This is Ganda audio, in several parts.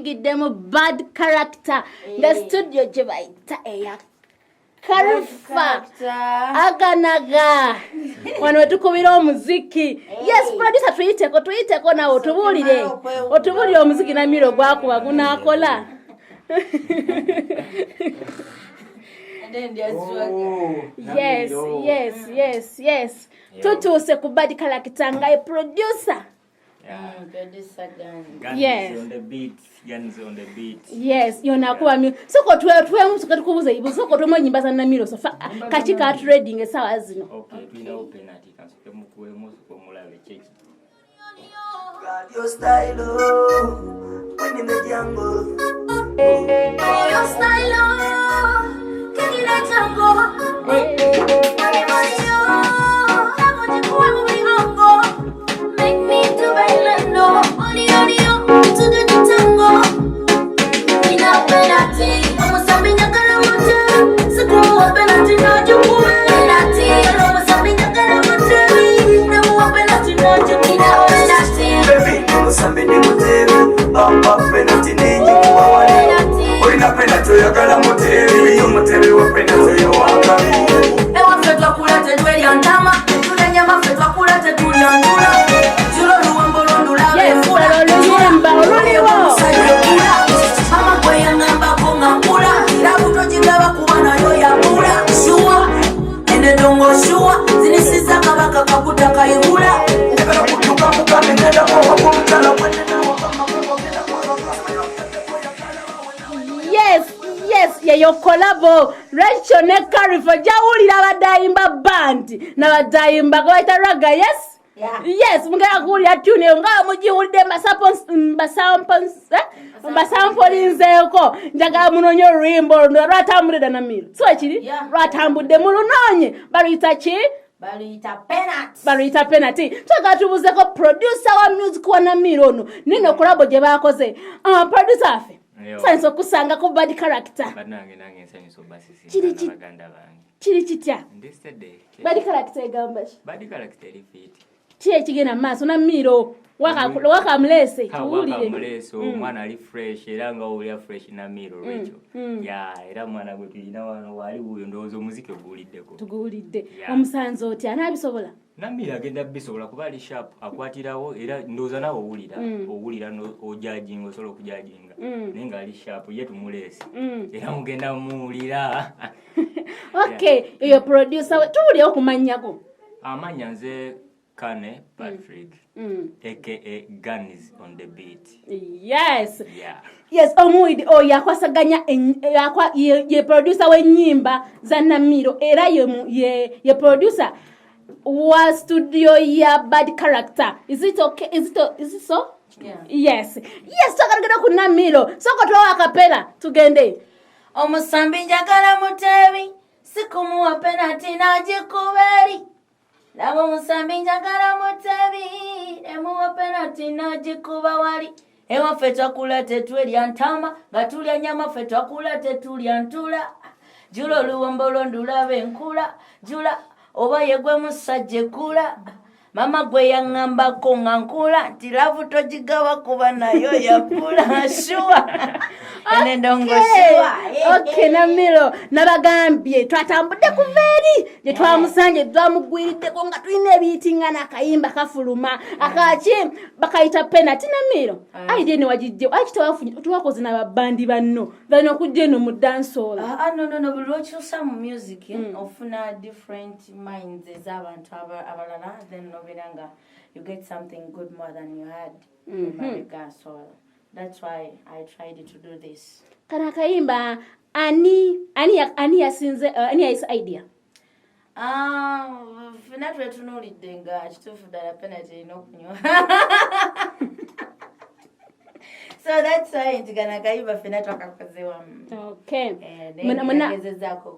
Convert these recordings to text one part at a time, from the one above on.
tuyingiddemu bad character nga studio gye bayita eya Khalifah Aganaga wano wetukubira omuziki yes producer tuyiteko nawe otubuulire omuziki Namiiro gwakuba gunaakola yes tutuuse ku bad character nga producer. Guns on the beat. Yes, yona kuba mi. Soko twemu tukatukubuza ibu soko twemu nyimba za Namiiro so katika trading esawa zino. Okay, twina Penati kansoke mukuwe musuko mulabe check. Your style when in the jungle. Your style can you let jungle. Make me to bailando, only to the tango. Ina Penati, almost a minute garamote. Sikuwa Penati na jukume. Penati, almost a minute garamote. Nemuwa Penati na jukume. Penati, baby, almost a minute mutevi. Papa Penati ni jukuwa wani. Oina Penati ya garamote. Yo mutevi wa Penati yo wakami. Ewa fetwa kula tedweli antama. Tula nyama fetwa kula tedweli antula. Yes, yo collabo Recheal ne Khalifah jawulira abadayimba band na badayimba goita raga yes. Yes, mungera kuulira tune nga mujiwulidde mbasampolinzeeko njagala munonye oluyimba lwatambulira Namiiro so ekiri lwatambudde mulunonye baluyita ki baluyita Penati twagala tubuzeko producer wa music wa Namiiro ono nino collabo gye baakoze producer affe sanyiza okusanga ku bad character nange nsanyusa obasisi baganda bange kiri kitya bad character egamba ki bad character eri fit Chie chigena maso Namiiro waka mlese tuulire omwana ali fresh era nga oli fresh Namiiro Recheal era mwana gwe tulina wano wali uyo ndowooza omuziki oguwuliddeko tuguwulidde omusanzo oti anaabisobola Namiiro agenda bisobola kuba ali sharp akwatirawo era ndowooza nawe owulira ojajinga osobola okujajinga naye nga ali sharp ye tumulesi era mugenda muwulira okay eyo producer tuwulire okumanyako amanya nze Kane Patrick aka Guns on the beat. Yes Omuyimbi yakwasaganya ye producer w'ennyimba za Namiiro era ye producer wa studio ya bad character. Is it okay? Is it so? Yes tukalagenda ku Namiiro soko twa akapela tugende omusambi njagala mutebi sikumuwa Penati na jikuberi Labo musambi njagala mutebi emuwa Penati na jikuba wali ewa fetwa kula tetulya ntama gatulya nyama fetwa kula tetulya ntula julo luwombo londula benkula jula oba yegwe musajje kula mama gwe yangamba ko ngankula tilavu tojigawa kuba nayo yakula shua ene ndongo shua okay Namiiro nabagambye twatambudde ku veri je twamusanje twamugwiridde ko nga tulina ebitingana kayimba kafuluma akaki bakayita Penati Namiiro aide ne wajijje akitawafunye tuwakoze nababandi banno bano kujje no mu dancehall no but watch some music ofuna different minds ez'abantu abalala then Biranga, you get something good more than you had in America, so that's why I tried to do this. Kana kaimba ani yasinze ani yisa idea. Finat wetunuli denga chitufu dala Penati no kunyo. So that's why Aganaga iba finat wakakozewa. Okay. Muna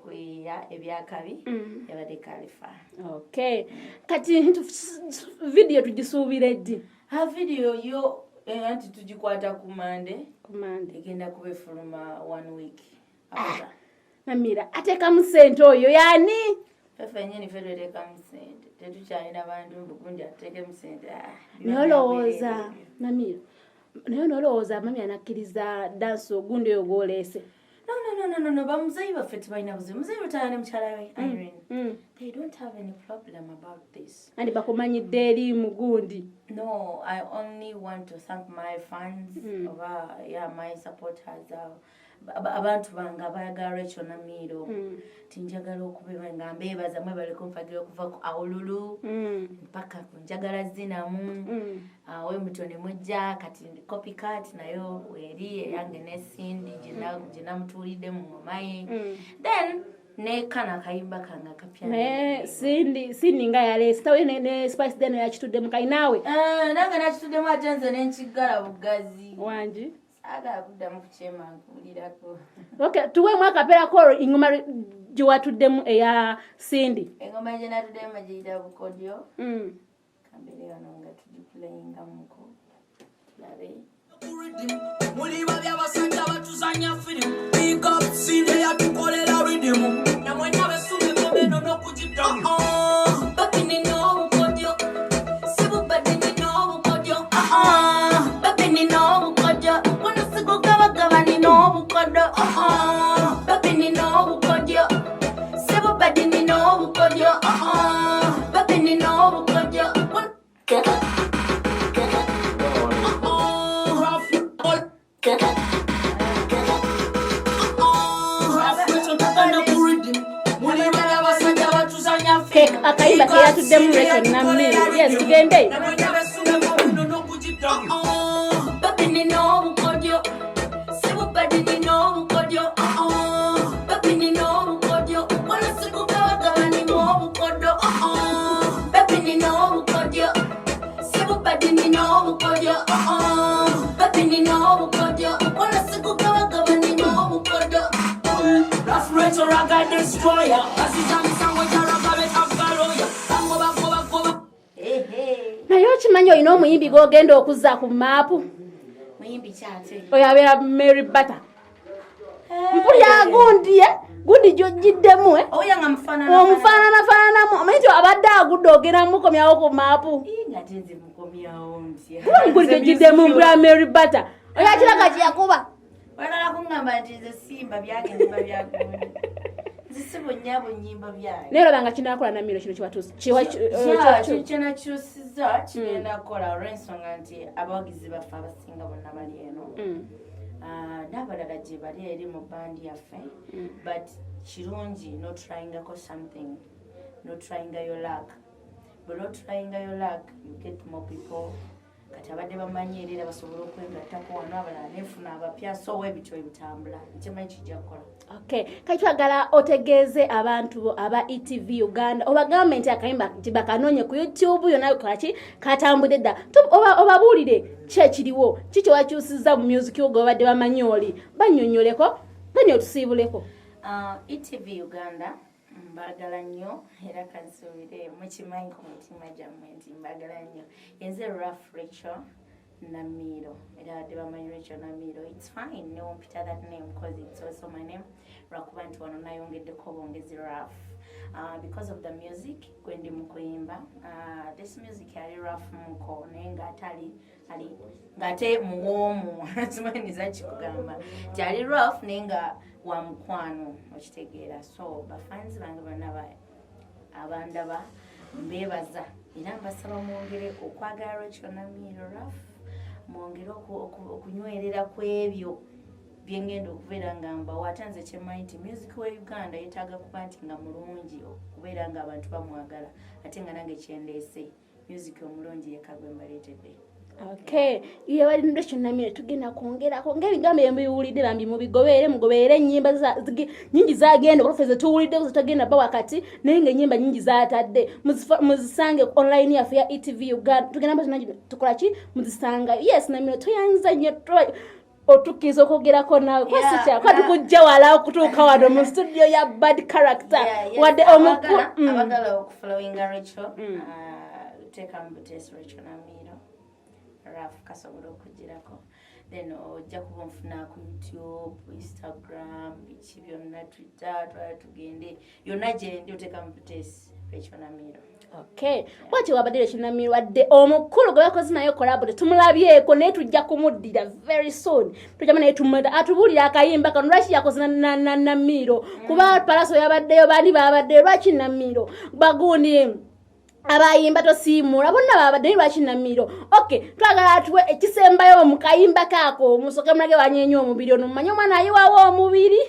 kuya ebyakabi yabade Khalifah. Okay. Kati video tujisubire ddi. Video yo anti tujikwata kumande egenda kube fuluma 1 week after. Namiiro ateka musente oyo yani Fefe nyeni fedwe teka musente tetukyalina bantu bukunja ateke musente nolowooza Namiiro naye nolowooza mami anakkiriza dansi ogundi oyo gw'oleese. No, bamuzeeyi baffe tebalina buzibu. Muzeeyi lutala ne mukyala we Irene. They don't have any problem about this. Andi bakumanyidde eri mugundi. No, I only want to thank my fans, my supporters. Abantu bange abayagala Recheal Namiiro. Tinjagala okubeba nga mbeebaza mwe bali kumfagira okuva ku awululu mpaka ku njagala zinamu. We mutone mujja kati copycat nayo weri yange ne Cindy jina mutulidde mu mayi. Then ne kana kayimba kanga kapya. Cindy nga yaleese tawe ne Spice Deno yakitudde mu kayinaawe. Nange nakitudde mu atenze ne nkiggala bugazi. Wangi. Aga kuddamu kukyema nkulirako. Okay, tuwe mwakapera ko ingoma gye watuddemu eya Cindy. Engoma gye natuddemu giyita bukodyo. Kambere wano nga tugiplayinga muko. Labe. Muli babi abasajja batuzanya firimu. Big up Cindy yatukolera rhythm. Namwe nabesume komeno n'okugiddamu. Bakini n'obukodyo. Sibubadini n'obukodyo. Bakini n'obukodyo. Gabani no bukodo, babini no bukodio, sebo badini no bukodio, babini no bukodio. Akaimba ke yatuddemu Recheal Namiiro. Yes, tugende. Babini no bukodio. Badini no bukodio, babini no bukodio, wala siku gabani no bukodo, babini no bukodio, sibu badini no bukodio, babini no bukodio, wala siku gabani no bukodo. That's Recheal Raga Destroyer, asizami sangwe jaraga betagaloya, sango bakoba. Naye okimanyi olina omuyimbi gw'ogenda okuzza ku maapu? Muyimbi kyate. Oyo abeera Mary Butter. Mpulya gundi gy'ogiddemu. Oyanga mufaanana. Omufaananamu. Omanyi nti abadde agudde ogenda mukomyawo ku maapu. Nga tenze mukomyawo ntya. Gundi gy'ogiddemu mpulya Mary Butter. Oyo akiraga kye yakuba. Oyagala kuŋŋamba nti nze simba byange mba byagundi. Zisibo nnyabo nnyimba byange. Naye olaba nga kinaakola Namiiro kino kiwatuusa. Kyenakyusizza kigenda kukola olw'ensonga nti abawagizi baffe abasinga bonna bali eno. N'abalala gye bali eri mu bandi yaffe. But kirungi n'otryingako something. N'otryinga your luck. But n'otryinga your luck, you get more people. Kati abadde bamanyi era basobola okwegattako wano abalala neefuna abapya so ebityo ebitambula nkimanyi kijja kukola. Okay, kati twagala otegeeze abantu aba ETV Uganda obagambe nti akayimba nti bakanoonye ku YouTube yonna kaki katambudde dda obabuulire ki ekiriwo kiki wakyusizza mu music yo gobadde bamanyi oli bannyonnyoleko banyi otusiibuleko. ETV Uganda mbagala nnyo era kansuubire mukimanyi ku mutima gyammwe nti mbagala nnyo enze Recheal Namiiro era badde bamanyi Recheal Namiiro. It's fine newompita that name because it's also my name lwakuba nti wano nayongeddeko obwongezi Raf because of the music gwendi mu kuyimba. This music yali Raf muko naye ng'ate muwoomu simanyiza kikugamba nti ali Raf naye nga wa mukwano okitegeera. So bafanzi bange bonna abandaba mbeebaza era mbasaba mwongere okwagala Recheal Namiiro Raf mwongere okunywerera ku ebyo byengenda okubeera nga mbawa ate nze kyemmanyi nti music we Uganda yeetaaga kuba nti nga mulungi okubeera nga abantu bamwagala ate nga nange kyendeese music omulungi yekagwe mbaleetedde. Okay, iyo wali Recheal Namiiro tugenda kwongerako ng'ebigambo ebiwulidde bambi mugobeere ennyimba nyingi zagenda olufeze tuwulidde zitagenda ba wakati naye ng'ennyimba nyingi zatadde muzisange online yaffe ya ETV Uganda tugenda mbazo tukola ki muzisanga. Yes Namiiro toyanza nnyo otukiza okwogerako naawe kwasi kyako tukujja wala okutuuka wano mu studio ya bad character wadde abagala okufollowinga Recheal teeka mu butesi Recheal Namiiro Raf kasobola okugirako then ojja kuba onfuna ku YouTube, Instagram, biki byonna, Twitter, twala tugende yonna gyendi oteeka mu butesi Recheal Namiiro. Okay. What you abadde Namiiro wadde omukulu gwe bakoze nayo collab tumulabyeko naye tujja kumuddira very soon. Tujja naye tumuleta atubulira akayimba kano lwaki yakoze na Namiiro. Kuba palaso yabaddeyo bani babadde lwaki Namiiro. Bagundi abayimba tosiimula bonna babadde lwaki Namiiro. Okay, twagala atuwe ekisembayo mu kayimba kako musoke mulage wanyenye omubiri ono mmanyi omwana ayiwawo omubiri.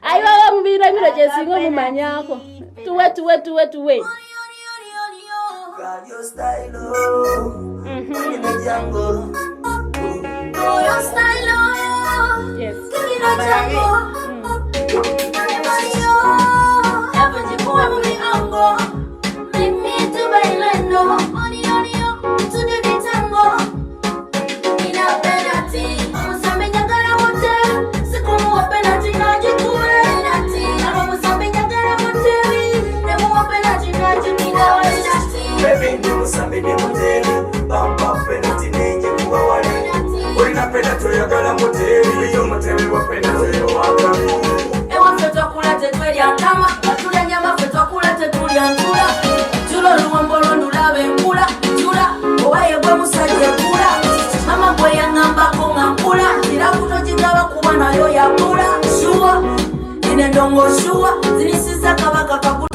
Ayiwawo omubiri Namiiro kyesinga omumanyako. Tuwe. Got your style, in the jungle. Got your style, yes. in the jungle. Haven't you come with the angle? Make me to bailando. To do the tango. In a penalty, I'm something you gotta want. So come up penalty, now you do penalty. I'm something you gotta want. Baby, you sabi de moteli, bamba penalty nenye kuwa wale. Ulina penalty yagala moteli, yo moteli wa penalty yo wakami. Ewa feto kula tetweli antama, atule nyama feto kula tetuli antula. Julo luwambo londula bengula, jula, owaye gwe musaje kula. Mama gwe yangamba konga nkula, tira kuto jigaba kuwa nayo ya kula. Shua, ine ndongo shua, zinisiza kabaka kakula.